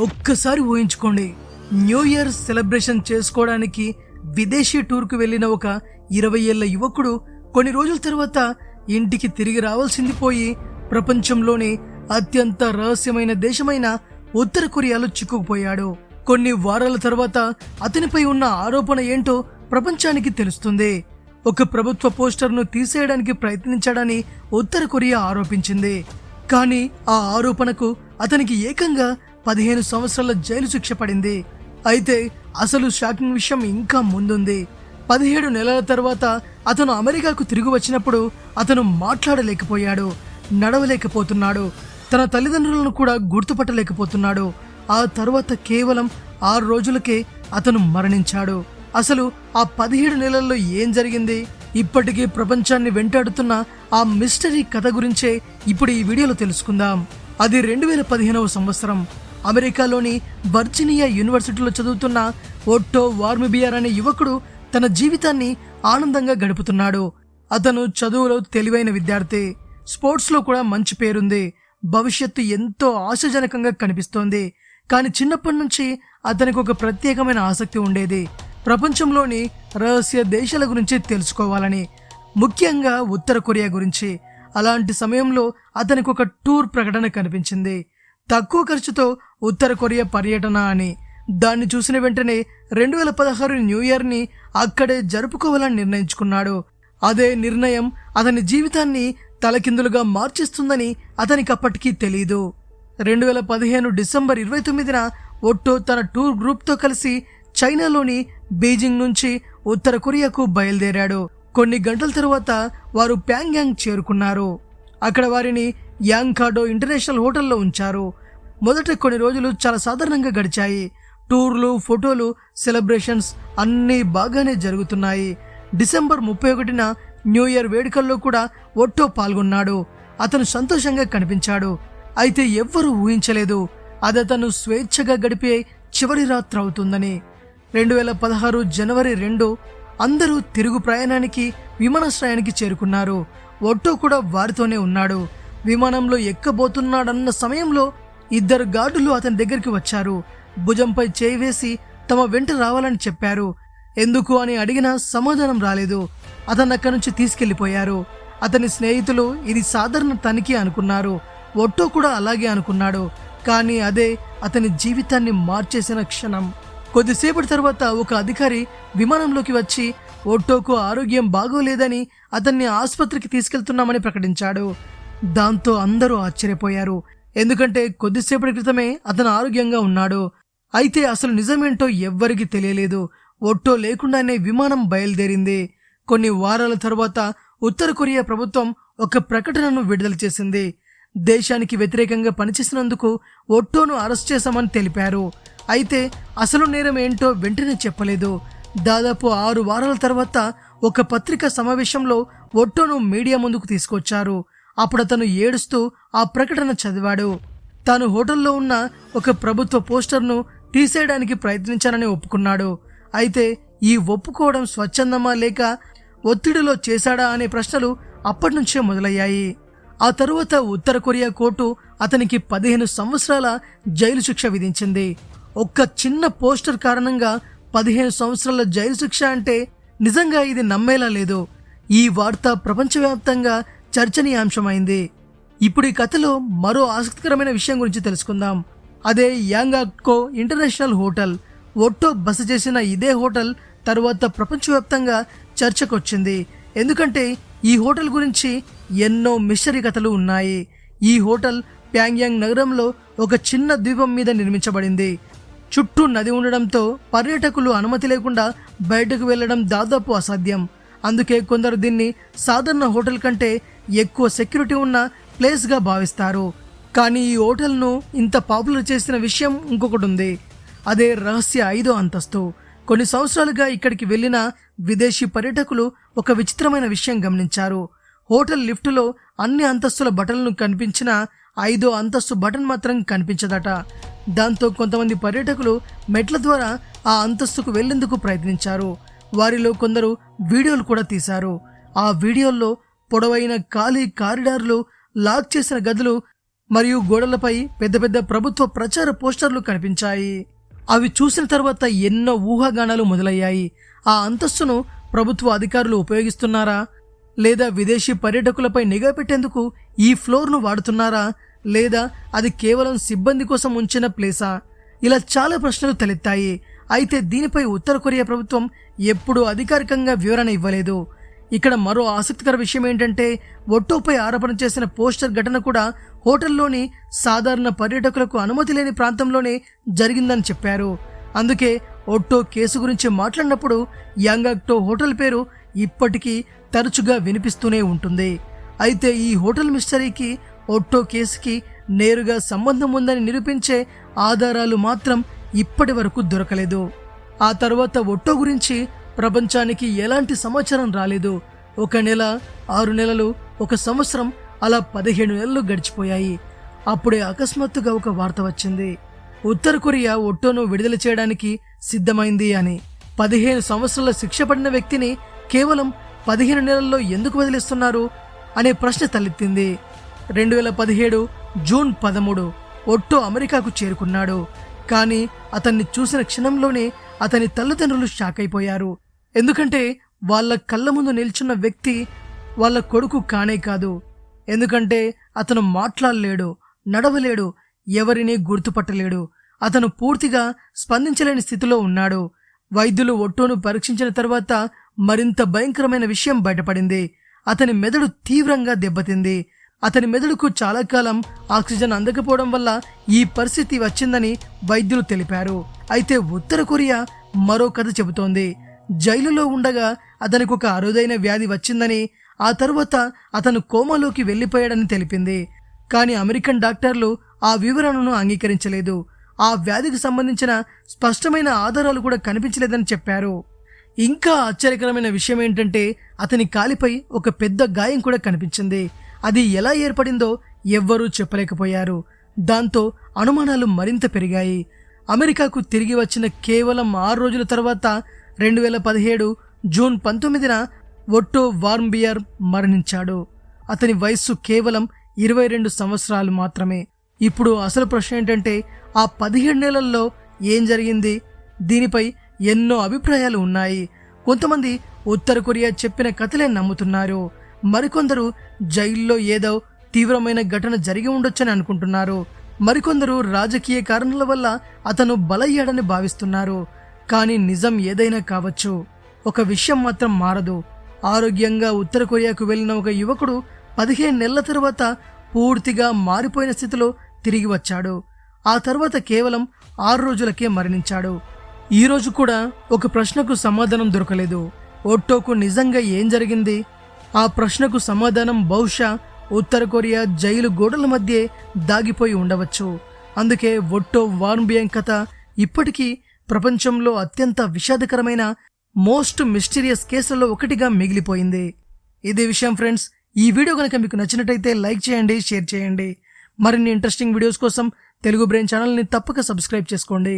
ఒక్కసారి ఊహించుకోండి, new year celebration చేసుకోవడానికి విదేశీ టూర్కు వెళ్లిన ఒక 20 ఏళ్ల యువకుడు కొన్ని రోజుల తర్వాత ఇంటికి తిరిగి రావాల్సింది పోయి ప్రపంచంలోనే అత్యంత రహస్యమైన దేశమైన ఉత్తర కొరియాలో చిక్కుకుపోయాడు. కొన్ని వారాల తర్వాత అతనిపై ఉన్న ఆరోపణ ఏంటో ప్రపంచానికి తెలుస్తుంది. ఒక ప్రభుత్వ పోస్టర్ను తీసేయడానికి ప్రయత్నించాడని ఉత్తర కొరియా ఆరోపించింది. కానీ ఆ ఆరోపణకు అతనికి ఏకంగా 15 సంవత్సరాల జైలు శిక్ష పడింది. అయితే అసలు షాకింగ్ విషయం ఇంకా ముందుంది. 17 నెలల తర్వాత అతను అమెరికాకు తిరిగి వచ్చినప్పుడు అతను మాట్లాడలేకపోయాడు, నడవలేకపోతున్నాడు, తన తల్లిదండ్రులను కూడా గుర్తుపట్టలేకపోతున్నాడు. ఆ తర్వాత కేవలం 6 రోజులకే అతను మరణించాడు. అసలు ఆ 17 నెలల్లో ఏం జరిగింది? ఇప్పటికీ ప్రపంచాన్ని వెంటాడుతున్న ఆ మిస్టరీ కథ గురించే ఇప్పుడు ఈ వీడియోలో తెలుసుకుందాం. అది 2015వ సంవత్సరం. అమెరికాలోని వర్జీనియా యూనివర్సిటీలో చదువుతున్న ఒట్టో వార్మిబియర్ అనే యువకుడు తన జీవితాన్ని ఆనందంగా గడుపుతున్నాడు. అతను చదువులో తెలివైన విద్యార్థి, స్పోర్ట్స్లో కూడా మంచి పేరుంది, భవిష్యత్తు ఎంతో ఆశాజనకంగా కనిపిస్తోంది. కానీ చిన్నప్పటి నుంచి అతనికి ఒక ప్రత్యేకమైన ఆసక్తి ఉండేది, ప్రపంచంలోని రహస్య దేశాల గురించి తెలుసుకోవాలని, ముఖ్యంగా ఉత్తర కొరియా గురించి. అలాంటి సమయంలో అతనికి ఒక టూర్ ప్రకటన కనిపించింది, తక్కువ ఖర్చుతో ఉత్తర కొరియా పర్యటన అని. దాన్ని చూసిన వెంటనే 2016 న్యూ ఇయర్ని అక్కడే జరుపుకోవాలని నిర్ణయించుకున్నాడు. అదే నిర్ణయం అతని జీవితాన్ని తలకిందులుగా మార్చేస్తుందని అతనికి అప్పటికీ తెలీదు. 2015 డిసెంబర్ 29న ఒట్టో తన టూర్ గ్రూప్తో కలిసి చైనాలోని బీజింగ్ నుంచి ఉత్తర కొరియాకు బయలుదేరాడు. కొన్ని గంటల తర్వాత వారు ప్యాంగ్యాంగ్ చేరుకున్నారు. అక్కడ వారిని యాంగ్కాడో ఇంటర్నేషనల్ హోటల్లో ఉంచారు. మొదట కొన్ని రోజులు చాలా సాధారణంగా గడిచాయి. టూర్లు, ఫోటోలు, సెలబ్రేషన్స్ అన్నీ బాగానే జరుగుతున్నాయి. డిసెంబర్ 31న న్యూ ఇయర్ వేడుకల్లో కూడా ఒట్టో పాల్గొన్నాడు. అతను సంతోషంగా కనిపించాడు. అయితే ఎవ్వరూ ఊహించలేదు అది అతను స్వేచ్ఛగా గడిపే చివరి రాత్రి అవుతుందని. 2016 జనవరి 2 అందరూ తిరుగు ప్రయాణానికి విమానాశ్రయానికి చేరుకున్నారు. ఒట్టో కూడా వారితోనే ఉన్నాడు. విమానంలో ఎక్కబోతున్నాడన్న సమయంలో 2 గార్డులు అతని దగ్గరికి వచ్చారు. భుజంపై చేయి వేసి తమ వెంట రావాలని చెప్పారు. ఎందుకు అని అడిగినా సమాధానం రాలేదు. అతను అక్కడి నుంచి తీసుకెళ్లిపోయారు. అతని స్నేహితులు ఇది సాధారణ తనిఖీ అనుకున్నారు. ఒట్టో కూడా అలాగే అనుకున్నాడు. కానీ అదే అతని జీవితాన్ని మార్చేసిన క్షణం. కొద్దిసేపటి తర్వాత ఒక అధికారి విమానంలోకి వచ్చి ఒట్టోకు ఆరోగ్యం బాగోలేదని అతన్ని ఆసుపత్రికి తీసుకెళ్తున్నామని ప్రకటించాడు. దాంతో అందరూ ఆశ్చర్యపోయారు, ఎందుకంటే కొద్దిసేపటి క్రితమే అతను ఆరోగ్యంగా ఉన్నాడు. అయితే అసలు నిజమేంటో ఎవ్వరికీ తెలియలేదు. ఒట్టో లేకుండానే విమానం బయలుదేరింది. కొన్ని వారాల తర్వాత ఉత్తర కొరియా ప్రభుత్వం ఒక ప్రకటనను విడుదల చేసింది. దేశానికి వ్యతిరేకంగా పనిచేసినందుకు ఒట్టోను అరెస్ట్ చేశామని తెలిపారు. అయితే అసలు నేరం ఏంటో వెంటనే చెప్పలేదు. దాదాపు 6 వారాల తర్వాత ఒక పత్రికా సమావేశంలో ఒట్టోను మీడియా ముందుకు తీసుకొచ్చారు. అప్పుడు అతను ఏడుస్తూ ఆ ప్రకటన చదివాడు. తాను హోటల్లో ఉన్న ఒక ప్రభుత్వ పోస్టర్ను తీసేయడానికి ప్రయత్నించానని ఒప్పుకున్నాడు. అయితే ఈ ఒప్పుకోవడం స్వచ్ఛందమా లేక ఒత్తిడిలో చేశాడా అనే ప్రశ్నలు అప్పటి నుంచే మొదలయ్యాయి. ఆ తరువాత ఉత్తర కొరియా కోర్టు అతనికి 15 సంవత్సరాల జైలు శిక్ష విధించింది. ఒక్క చిన్న పోస్టర్ కారణంగా 15 సంవత్సరాల జైలు శిక్ష అంటే నిజంగా ఇది నమ్మేలా లేదు. ఈ వార్త ప్రపంచవ్యాప్తంగా చర్చనీయాంశమైంది. ఇప్పుడు ఈ కథలో మరో ఆసక్తికరమైన విషయం గురించి తెలుసుకుందాం. అదే యాంగ్కాడో ఇంటర్నేషనల్ హోటల్. ఒట్టో బస చేసిన ఇదే హోటల్ తరువాత ప్రపంచవ్యాప్తంగా చర్చకొచ్చింది. ఎందుకంటే ఈ హోటల్ గురించి ఎన్నో మిస్టరీ కథలు ఉన్నాయి. ఈ హోటల్ ప్యాంగ్యాంగ్ నగరంలో ఒక చిన్న ద్వీపం మీద నిర్మించబడింది. చుట్టూ నది ఉండడంతో పర్యాటకులు అనుమతి లేకుండా బయటకు వెళ్లడం దాదాపు అసాధ్యం. అందుకే కొందరు దీన్ని సాధారణ హోటల్ కంటే ఎక్కువ సెక్యూరిటీ ఉన్న ప్లేస్గా భావిస్తారు. కానీ ఈ హోటల్ను ఇంత పాపులర్ చేసిన విషయం ఇంకొకటి ఉంది. అదే రహస్య 5వ అంతస్తు. కొన్ని సంవత్సరాలుగా ఇక్కడికి వెళ్లిన విదేశీ పర్యాటకులు ఒక విచిత్రమైన విషయం గమనించారు. హోటల్ లిఫ్టులో అన్ని అంతస్తుల బటన్లు కనిపించిన 5వ అంతస్తు బటన్ మాత్రం కనిపించదట. దాంతో కొంతమంది పర్యాటకులు మెట్ల ద్వారా ఆ అంతస్తుకు వెళ్లేందుకు ప్రయత్నించారు. వారిలో కొందరు వీడియోలు కూడా తీశారు. ఆ వీడియోల్లో పొడవైన ఖాళీ కారిడార్లు, లాక్ చేసిన గదులు, మరియు గోడలపై పెద్ద పెద్ద ప్రభుత్వ ప్రచార పోస్టర్లు కనిపించాయి. అవి చూసిన తర్వాత ఎన్నో ఊహాగానాలు మొదలయ్యాయి. ఆ అంతస్తును ప్రభుత్వ అధికారులు ఉపయోగిస్తున్నారా, లేదా విదేశీ పర్యాటకులపై నిఘా పెట్టేందుకు ఈ ఫ్లోర్ను వాడుతున్నారా, లేదా అది కేవలం సిబ్బంది కోసం ఉంచిన ప్లేసా? ఇలా చాలా ప్రశ్నలు తలెత్తాయి. అయితే దీనిపై ఉత్తర కొరియా ప్రభుత్వం ఎప్పుడూ అధికారికంగా వివరణ ఇవ్వలేదు. ఇక్కడ మరో ఆసక్తికర విషయం ఏంటంటే, ఒట్టోపై ఆరోపణ చేసిన పోస్టర్ ఘటన కూడా హోటల్లోని సాధారణ పర్యాటకులకు అనుమతి లేని ప్రాంతంలోనే జరిగిందని చెప్పారు. అందుకే ఒట్టో కేసు గురించి మాట్లాడినప్పుడు యాంగాక్టో హోటల్ పేరు ఇప్పటికీ తరచుగా వినిపిస్తూనే ఉంటుంది. అయితే ఈ హోటల్ మిస్టరీకి ఒట్టో కేసుకి నేరుగా సంబంధం ఉందని నిరూపించే ఆధారాలు మాత్రం ఇప్పటి వరకు దొరకలేదు. ఆ తర్వాత ఒట్టో గురించి ప్రపంచానికి ఎలాంటి సమాచారం రాలేదు. 1 నెల, 6 నెలలు, 1 సంవత్సరం, అలా 17 నెలలు గడిచిపోయాయి. అప్పుడే అకస్మాత్తుగా ఒక వార్త వచ్చింది. ఉత్తర కొరియా ఒట్టోను విడుదల చేయడానికి సిద్ధమైంది అని. 15 సంవత్సరాల శిక్ష పడిన వ్యక్తిని కేవలం 15 నెలల్లో ఎందుకు వదిలిస్తున్నారు అనే ప్రశ్న తలెత్తింది. 2017 జూన్ 13 ఒట్టో అమెరికాకు చేరుకున్నాడు. కానీ అతన్ని చూసిన క్షణంలోనే అతని తల్లిదండ్రులు షాక్ అయిపోయారు. ఎందుకంటే వాళ్ళ కళ్ళ ముందు నిల్చున్న వ్యక్తి వాళ్ళ కొడుకు కానే కాదు. ఎందుకంటే అతను మాట్లాడలేడు, నడవలేడు, ఎవరిని గుర్తుపట్టలేడు. అతను పూర్తిగా స్పందించలేని స్థితిలో ఉన్నాడు. వైద్యులు ఒట్టోను పరీక్షించిన తర్వాత మరింత భయంకరమైన విషయం బయటపడింది. అతని మెదడు తీవ్రంగా దెబ్బతింది. అతని మెదడుకు చాలా కాలం ఆక్సిజన్ అందకపోవడం వల్ల ఈ పరిస్థితి వచ్చిందని వైద్యులు తెలిపారు. అయితే ఉత్తర కొరియా మరో కథ చెబుతోంది. జైలులో ఉండగా అతనికి ఒక అరుదైన వ్యాధి వచ్చిందని, ఆ తర్వాత అతను కోమాలోకి వెళ్లిపోయాడని తెలిపింది. కానీ అమెరికన్ డాక్టర్లు ఆ వివరణను అంగీకరించలేదు. ఆ వ్యాధికి సంబంధించిన స్పష్టమైన ఆధారాలు కూడా కనిపించలేదని చెప్పారు. ఇంకా ఆశ్చర్యకరమైన విషయం ఏంటంటే, అతని కాలిపై ఒక పెద్ద గాయం కూడా కనిపించింది. అది ఎలా ఏర్పడిందో ఎవ్వరూ చెప్పలేకపోయారు. దాంతో అనుమానాలు మరింత పెరిగాయి. అమెరికాకు తిరిగి వచ్చిన కేవలం 6 రోజుల తర్వాత 2017 జూన్ 19న ఒట్టో వార్మ్బియర్ మరణించాడు. అతని వయస్సు కేవలం 22 సంవత్సరాలు మాత్రమే. ఇప్పుడు అసలు ప్రశ్న ఏంటంటే, ఆ 17 నెలల్లో ఏం జరిగింది? దీనిపై ఎన్నో అభిప్రాయాలు ఉన్నాయి. కొంతమంది ఉత్తర కొరియా చెప్పిన కథలే నమ్ముతున్నారు. మరికొందరు జైల్లో ఏదో తీవ్రమైన ఘటన జరిగి ఉండొచ్చని అనుకుంటున్నారు. మరికొందరు రాజకీయ కారణాల వల్ల అతను బలయ్యాడని భావిస్తున్నారు. కానీ నిజం ఏదైనా కావచ్చు, ఒక విషయం మాత్రం మారదు. ఆరోగ్యంగా ఉత్తర కొరియాకు వెళ్లిన ఒక యువకుడు 15 నెలల తర్వాత పూర్తిగా మారిపోయిన స్థితిలో తిరిగి వచ్చాడు. ఆ తర్వాత కేవలం 6 రోజులకే మరణించాడు. ఈ రోజు కూడా ఒక ప్రశ్నకు సమాధానం దొరకలేదు. ఒట్టోకు నిజంగా ఏం జరిగింది? ఆ ప్రశ్నకు సమాధానం బహుశా ఉత్తర కొరియా జైలు గోడల మధ్య దాగిపోయి ఉండవచ్చు. అందుకే ఒట్టో వార్మ్బియర్ కథ ఇప్పటికీ ప్రపంచంలో అత్యంత విషాదకరమైన మోస్ట్ మిస్టీరియస్ కేసులలో ఒకటిగా మిగిలిపోయింది. ఇదే విషయం ఫ్రెండ్స్. ఈ వీడియో కనుక మీకు నచ్చినట్టయితే లైక్ చేయండి, షేర్ చేయండి. మరిన్ని ఇంట్రెస్టింగ్ వీడియోస్ కోసం తెలుగు బ్రెయిన్ ఛానల్ని తప్పక సబ్స్క్రైబ్ చేసుకోండి.